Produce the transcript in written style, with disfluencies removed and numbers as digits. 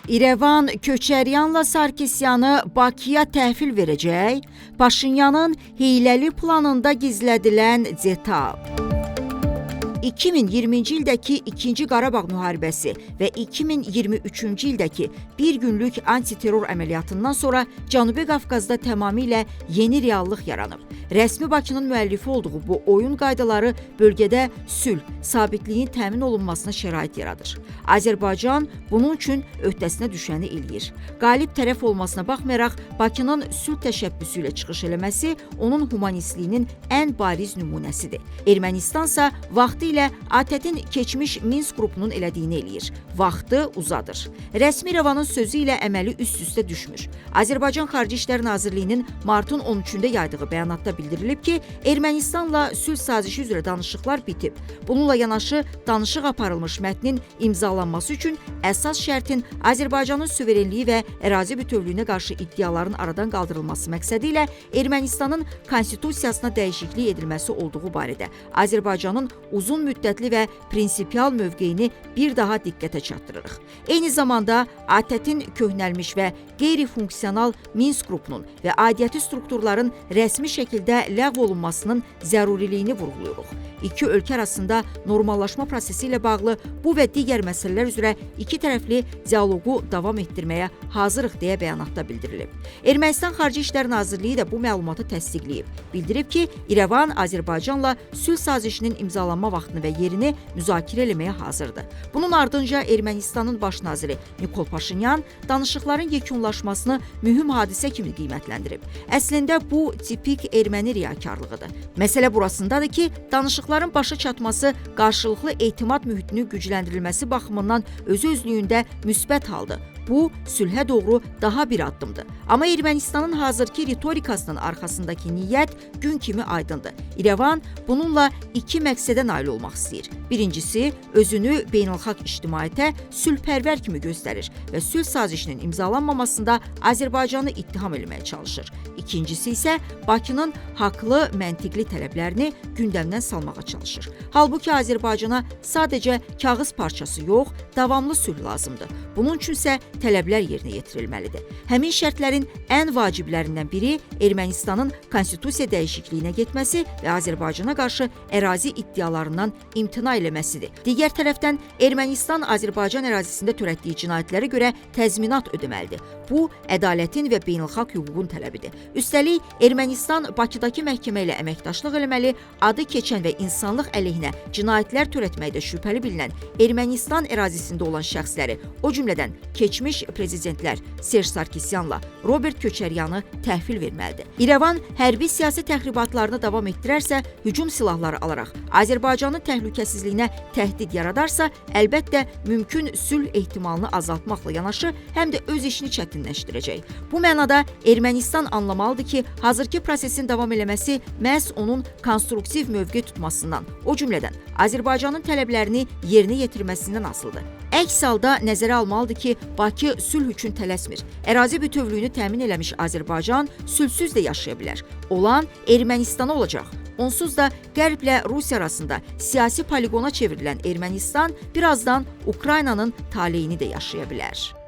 İrəvan Köçəryanla Sarkisyanı Bakıya təhvil verəcək, Paşinyanın hiyləli planında gizlədilən detal. 2020-ci ildəki 2-ci Qarabağ müharibəsi və 2023-cü ildəki bir günlük antiterror əməliyyatından sonra Cənubi Qafqazda tamamilə yeni reallıq yaranıb. Rəsmi Bakının müəllifi olduğu bu oyun qaydaları bölgədə sülh, sabitliyin təmin olunmasına şərait yaradır. Azərbaycan bunun üçün öhdəsinə düşəni eləyir. Qalib tərəf olmasına baxmayaraq, Bakının sülh təşəbbüsü ilə çıxış eləməsi onun humanistliyinin ən bariz nümunəsidir. Ermənistansa vaxtı ilə ATƏT-in keçmiş Minsk qrupunun elədiyini eləyir. Vaxtı uzadır. Rəsmi İrəvanın sözü ilə əməli üst-üstə düşmür. Azərbaycan Xarici İşlər Nazirliyinin martın 13-də yaydığı bəyanatda bildirilib ki, Ermənistanla sülh sazişi üzrə danışıqlar bitib. Bununla yanaşı danışıq aparılmış mətnin imzalanması üçün əsas şərtin Azərbaycanın suverenliyi və ərazi bütövlüyünə qarşı iddiaların aradan qaldırılması məqsədi ilə Ermənistanın konstitusiyasına dəyişiklik edilməsi olduğu barədə Azərbaycanın uzun müddətli və prinsipial mövqeyini bir daha diqqətə çatdırırıq. Eyni zamanda ATƏT-in köhnəlmiş və qeyri-funksional Minsk qrupunun və aidiyyəti strukturların rəsmi şəkildə ləğv olunmasının zəruriliyini vurğuluyuruq. İki ölkə arasında normallaşma prosesi ilə bağlı bu və digər məsələlər üzrə iki tərəfli dialoqu davam etdirməyə hazırıq deyə bəyanatda bildirilib. Ermənistan Xarici İşlər Nazirliyi də bu məlumatı təsdiqləyib. Bildirib ki, İrəvan Azərbaycanla sülh sazişinin imzalanma vaxtını və yerini müzakirə eləməyə hazırdır. Bunun ardınca Ermənistanın baş naziri Nikol Paşinyan danışıqların yekunlaşmasını mühüm hadisə kimi qiymətləndirib. Əslində bu tipik erməni riyakarlığıdır. Məsələ burasındadır ki, danışıqların başa çatması qarşılıqlı etimad mühitinin gücləndirilməsi baxımından özü-özlüyündə müsbət haldır. Bu, sülhə doğru daha bir addımdır. Amma Ermənistanın hazırki ritorikasının arxasındakı niyyət gün kimi aydındır. İrəvan bununla iki məqsədə nail olmaq istəyir. Birincisi, özünü beynəlxalq ictimaiyyətə sülhpərvər kimi göstərir və sülh sazişinin imzalanmamasında Azərbaycanı ittiham etməyə çalışır. İkincisi isə Bakının haqlı, məntiqli tələblərini gündəmdən salmağa çalışır. Halbuki Azərbaycana sadəcə kağız parçası yox, davamlı sülh lazımdır. Bunun üçün isə tələblər yerinə yetirilməlidir. Həmin şərtlərin ən vaciblərindən biri Ermənistanın konstitusiya dəyişikliyinə getməsi və Azərbaycana qarşı ərazi iddialarından imtina eləməsidir. Digər tərəfdən Ermənistan Azərbaycan ərazisində törətdiyi cinayətlərə görə təzminat ödəməlidir. Bu, ədalətin və beynəlxalq hüququn tələbidir. Üstəlik, Ermənistan Bakıdakı məhkəmə ilə əməkdaşlıq eləməli, adı keçən və insanlıq əleyhinə cinayətlər törətməkdə şübhəli bilinən Ermənistan ərazisində olan şəxsləri, o cümlədən keçmiş prezidentlər Serj Sarkisyanla Robert Köçəryanı təhvil verməlidir. İrəvan hərbi siyasi təxribatlarını davam etdirərsə, hücum silahları alaraq Azərbaycanın təhlükəsizliyinə təhdid yaradarsa, əlbəttə mümkün sülh ehtimalını azaltmaqla yanaşı, həm də öz işini çətinləşdirəcək. Bu mənada Ermənistan anlamalıdır ki, hazırki prosesin davam eləməsi məhz onun konstruktiv mövqe tutmasından, o cümlədən Azərbaycanın tələblərini yerinə yetirməsindən asılıdır. Əks halda nəzərə almalıdır ki, Bakı sülh üçün tələsmir. Ərazi bütövlüyünü təmin eləmiş Azərbaycan sülhsüz də yaşaya bilər. Olan Ermənistana olacaq. Onsuz da Qərblə Rusiya arasında siyasi poligona çevrilən Ermənistan birazdan Ukraynanın taleyini də yaşaya bilər.